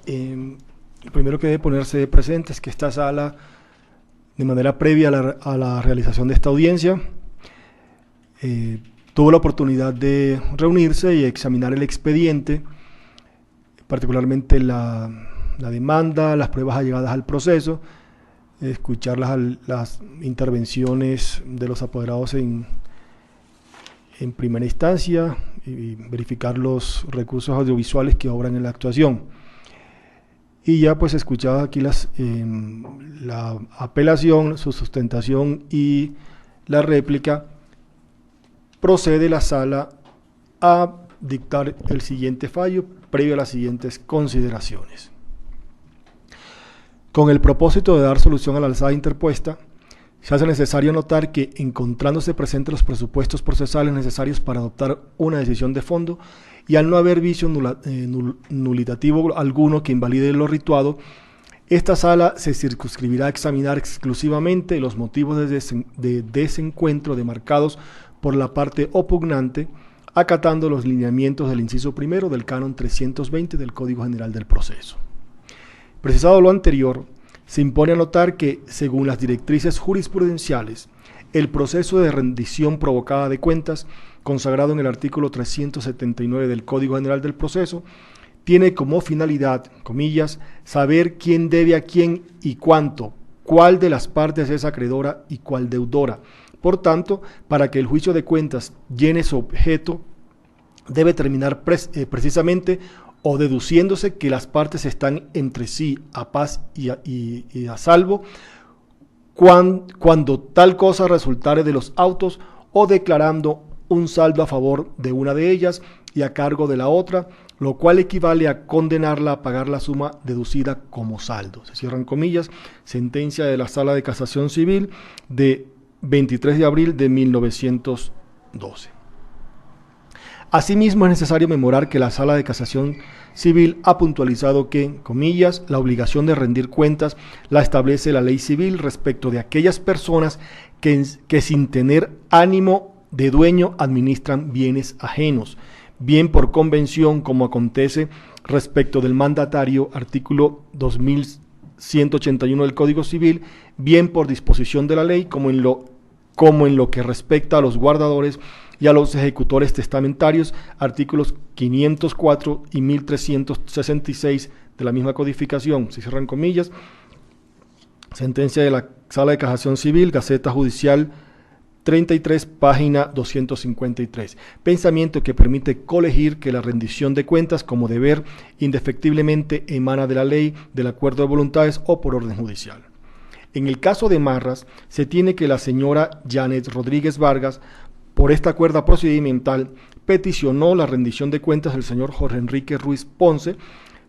Lo primero que debe ponerse presente es que esta sala, de manera previa a la realización de esta audiencia, tuvo la oportunidad de reunirse y examinar el expediente, particularmente la demanda, las pruebas allegadas al proceso, escuchar las intervenciones de los apoderados en primera instancia y verificar los recursos audiovisuales que obran en la actuación. Y ya pues escuchaba aquí la apelación, su sustentación y la réplica, procede la sala a dictar el siguiente fallo previo a las siguientes consideraciones. Con el propósito de dar solución a la alzada interpuesta, se hace necesario notar que, encontrándose presentes los presupuestos procesales necesarios para adoptar una decisión de fondo, y al no haber vicio nulitativo alguno que invalide lo rituado, esta sala se circunscribirá a examinar exclusivamente los motivos de desencuentro demarcados por la parte opugnante, acatando los lineamientos del inciso primero del Canon 320 del Código General del Proceso. Precisado lo anterior, se impone a notar que, según las directrices jurisprudenciales, el proceso de rendición provocada de cuentas, consagrado en el artículo 379 del Código General del Proceso, tiene como finalidad, comillas, saber quién debe a quién y cuánto, cuál de las partes es acreedora y cuál deudora. Por tanto, para que el juicio de cuentas llene su objeto, debe terminar precisamente o deduciéndose que las partes están entre sí a paz y a salvo, cuando tal cosa resultare de los autos, o declarando un saldo a favor de una de ellas y a cargo de la otra, lo cual equivale a condenarla a pagar la suma deducida como saldo. Se cierran comillas, sentencia de la Sala de Casación Civil de 23 de abril de 1912. Asimismo, es necesario memorar que la Sala de Casación Civil ha puntualizado que, comillas, la obligación de rendir cuentas la establece la ley civil respecto de aquellas personas que sin tener ánimo de dueño administran bienes ajenos, bien por convención, como acontece respecto del mandatario, artículo 2181 del Código Civil, bien por disposición de la ley, como en lo que respecta a los guardadores y a los ejecutores testamentarios, artículos 504 y 1366 de la misma codificación. Se cierran comillas. Sentencia de la Sala de Casación Civil, Gaceta Judicial 33, página 253. Pensamiento que permite colegir que la rendición de cuentas como deber indefectiblemente emana de la ley, del acuerdo de voluntades o por orden judicial. En el caso de Marras, se tiene que la señora Janet Rodríguez Vargas, por esta cuerda procedimental, peticionó la rendición de cuentas del señor Jorge Enrique Ruiz Ponce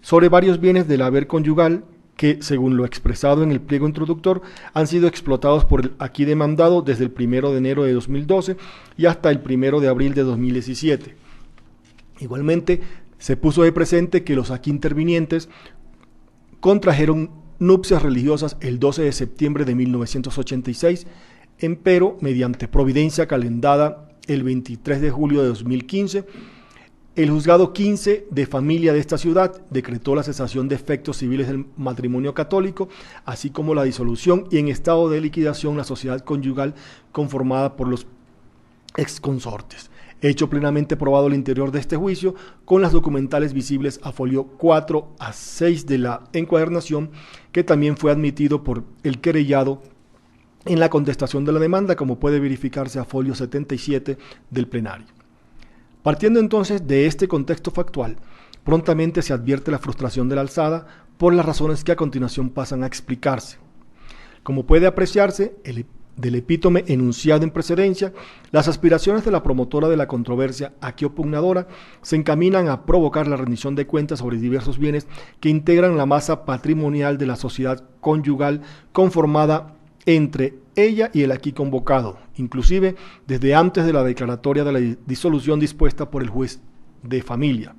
sobre varios bienes del haber conyugal que, según lo expresado en el pliego introductor, han sido explotados por el aquí demandado desde el 1 de enero de 2012 y hasta el 1 de abril de 2017. Igualmente, se puso de presente que los aquí intervinientes contrajeron nupcias religiosas el 12 de septiembre de 1986, empero, mediante providencia calendada el 23 de julio de 2015, el juzgado 15 de familia de esta ciudad decretó la cesación de efectos civiles del matrimonio católico, así como la disolución y en estado de liquidación la sociedad conyugal conformada por los exconsortes. Hecho plenamente probado al interior de este juicio, con las documentales visibles a folio 4 a 6 de la encuadernación, que también fue admitido por el querellado en la contestación de la demanda, como puede verificarse a folio 77 del plenario. Partiendo entonces de este contexto factual, prontamente se advierte la frustración de la alzada por las razones que a continuación pasan a explicarse. Como puede apreciarse del epítome enunciado en precedencia, las aspiraciones de la promotora de la controversia aquí opugnadora se encaminan a provocar la rendición de cuentas sobre diversos bienes que integran la masa patrimonial de la sociedad conyugal conformada entre ella y el aquí convocado, inclusive desde antes de la declaratoria de la disolución dispuesta por el juez de familia.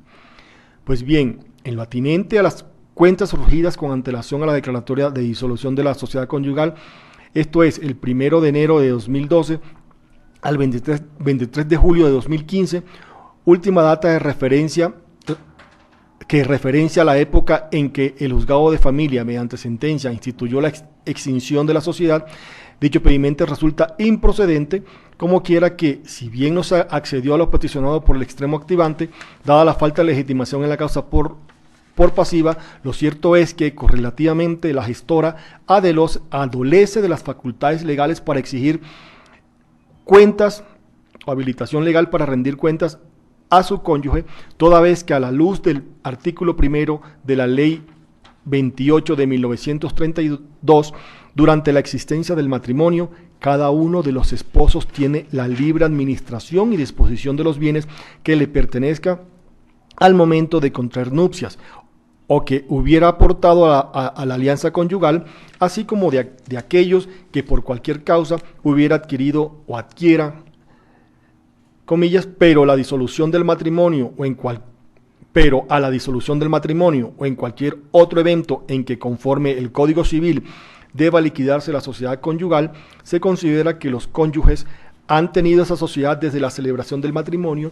Pues bien, en lo atinente a las cuentas surgidas con antelación a la declaratoria de disolución de la sociedad conyugal, esto es, el 1 de enero de 2012 al 23 de julio de 2015, última data de referencia que referencia a la época en que el juzgado de familia, mediante sentencia, instituyó la extinción de la sociedad, dicho pedimento resulta improcedente, como quiera que, si bien no se accedió a lo peticionado por el extremo activante, dada la falta de legitimación en la causa por pasiva, lo cierto es que correlativamente la gestora adolece de las facultades legales para exigir cuentas o habilitación legal para rendir cuentas a su cónyuge, toda vez que a la luz del artículo 1 de la Ley 28 de 1932, durante la existencia del matrimonio, cada uno de los esposos tiene la libre administración y disposición de los bienes que le pertenezca al momento de contraer nupcias, o que hubiera aportado a la alianza conyugal, así como de aquellos que por cualquier causa hubiera adquirido o adquiera, comillas, pero a la disolución del matrimonio o en cualquier otro evento en que, conforme el Código Civil, deba liquidarse la sociedad conyugal, se considera que los cónyuges han tenido esa sociedad desde la celebración del matrimonio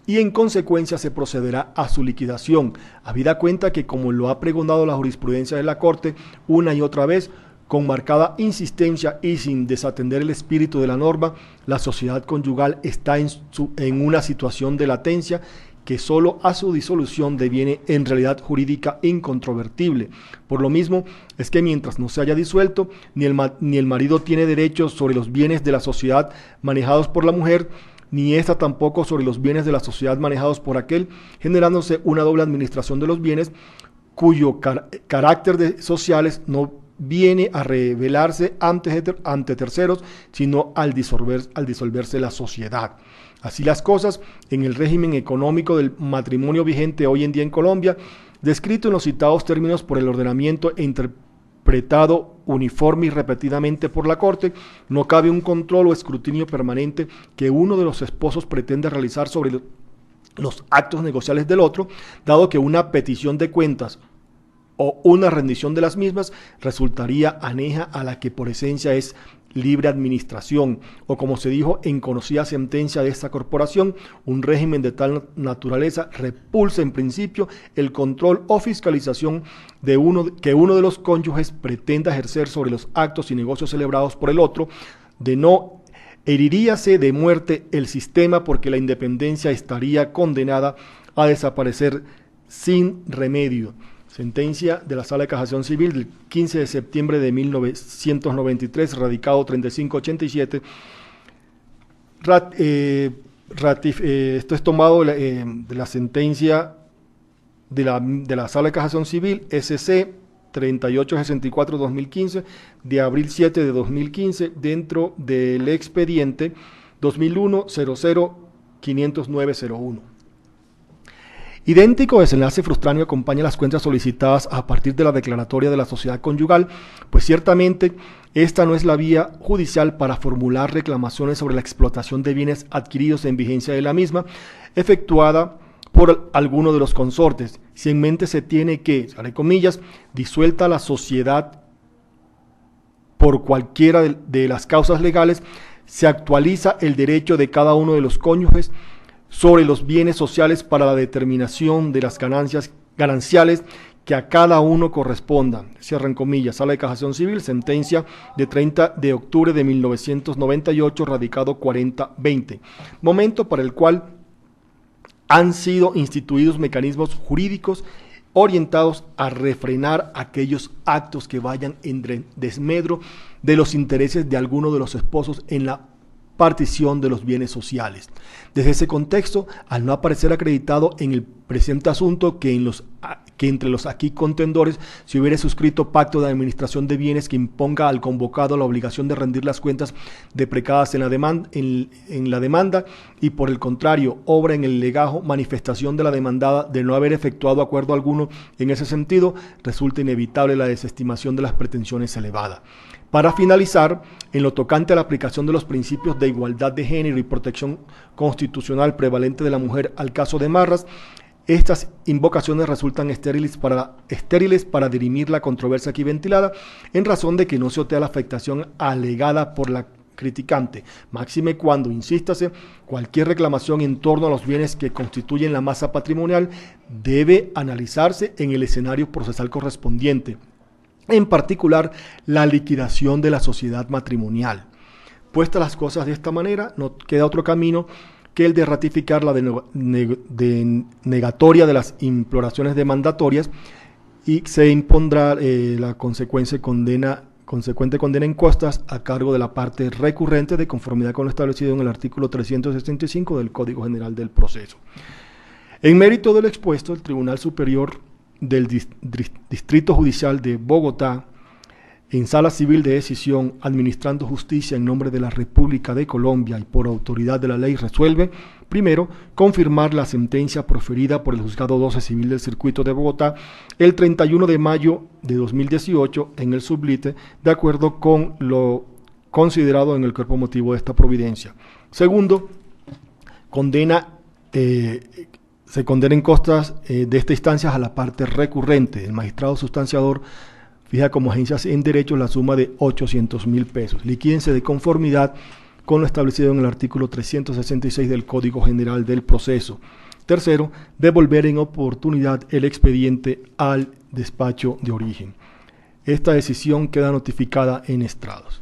y en consecuencia se procederá a su liquidación, habida cuenta que, como lo ha pregonado la jurisprudencia de la Corte una y otra vez, con marcada insistencia y sin desatender el espíritu de la norma, la sociedad conyugal está en una situación de latencia que solo a su disolución deviene en realidad jurídica incontrovertible. Por lo mismo es que mientras no se haya disuelto, ni el marido tiene derechos sobre los bienes de la sociedad manejados por la mujer, ni ésta tampoco sobre los bienes de la sociedad manejados por aquel, generándose una doble administración de los bienes cuyo carácter sociales no viene a revelarse ante terceros, sino al disolverse la sociedad. Así las cosas, en el régimen económico del matrimonio vigente hoy en día en Colombia, descrito en los citados términos por el ordenamiento e interpretado uniforme y repetidamente por la Corte, no cabe un control o escrutinio permanente que uno de los esposos pretenda realizar sobre los actos negociales del otro, dado que una petición de cuentas o una rendición de las mismas resultaría aneja a la que por esencia es libre administración, o como se dijo en conocida sentencia de esta corporación, un régimen de tal naturaleza repulsa en principio el control o fiscalización que uno de los cónyuges pretenda ejercer sobre los actos y negocios celebrados por el otro, de no heriríase de muerte el sistema, porque la independencia estaría condenada a desaparecer sin remedio. Sentencia de la Sala de Casación Civil del 15 de septiembre de 1993, radicado 3587. Esto es tomado de la sentencia de la Sala de Casación Civil SC 3864-2015 de abril 7 de 2015, dentro del expediente 2001-00-50901. Idéntico desenlace frustráneo acompaña las cuentas solicitadas a partir de la declaratoria de la sociedad conyugal, pues ciertamente esta no es la vía judicial para formular reclamaciones sobre la explotación de bienes adquiridos en vigencia de la misma, efectuada por alguno de los consortes, si en mente se tiene que, abre comillas, disuelta la sociedad por cualquiera de las causas legales, se actualiza el derecho de cada uno de los cónyuges sobre los bienes sociales para la determinación de las gananciales que a cada uno correspondan. Cierran comillas. Sala de Casación Civil, sentencia de 30 de octubre de 1998, radicado 4020. Momento para el cual han sido instituidos mecanismos jurídicos orientados a refrenar aquellos actos que vayan en desmedro de los intereses de alguno de los esposos en la partición de los bienes sociales. Desde ese contexto, al no aparecer acreditado en el presente asunto que entre los aquí contendores se hubiera suscrito pacto de administración de bienes que imponga al convocado la obligación de rendir las cuentas deprecadas en la demanda, y por el contrario, obra en el legajo manifestación de la demandada de no haber efectuado acuerdo alguno en ese sentido, resulta inevitable la desestimación de las pretensiones elevadas. Para finalizar, en lo tocante a la aplicación de los principios de igualdad de género y protección constitucional prevalente de la mujer al caso de Marras, estas invocaciones resultan estériles para dirimir la controversia aquí ventilada, en razón de que no se otea la afectación alegada por la criticante, máxime cuando, insístase, cualquier reclamación en torno a los bienes que constituyen la masa patrimonial debe analizarse en el escenario procesal correspondiente, en particular la liquidación de la sociedad matrimonial. Puestas las cosas de esta manera, no queda otro camino que el de ratificar la denegatoria de las imploraciones demandatorias y se impondrá la consecuente condena en costas a cargo de la parte recurrente de conformidad con lo establecido en el artículo 365 del Código General del Proceso. En mérito del expuesto, el Tribunal Superior del Distrito Judicial de Bogotá, en sala civil de decisión, administrando justicia en nombre de la República de Colombia y por autoridad de la ley, resuelve, primero, confirmar la sentencia proferida por el Juzgado 12 Civil del Circuito de Bogotá el 31 de mayo de 2018 en el sublite, de acuerdo con lo considerado en el cuerpo motivo de esta providencia. Segundo, se condena en costas de esta instancia a la parte recurrente. El magistrado sustanciador fija como agencias en derecho la suma de 800.000 pesos. Liquídense de conformidad con lo establecido en el artículo 366 del Código General del Proceso. Tercero, devolver en oportunidad el expediente al despacho de origen. Esta decisión queda notificada en estrados.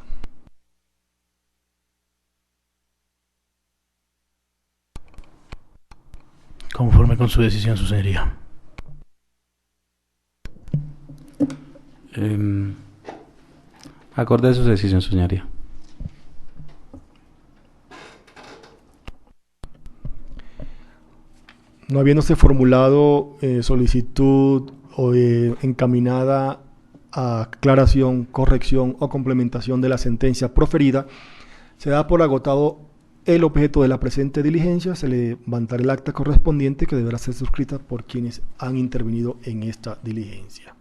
Conforme con su decisión, su señoría. Acorde a su decisión, su señoría. No habiéndose formulado solicitud encaminada a aclaración, corrección o complementación de la sentencia proferida, se da por agotado el objeto de la presente diligencia. Se le levantará el acta correspondiente que deberá ser suscrita por quienes han intervenido en esta diligencia.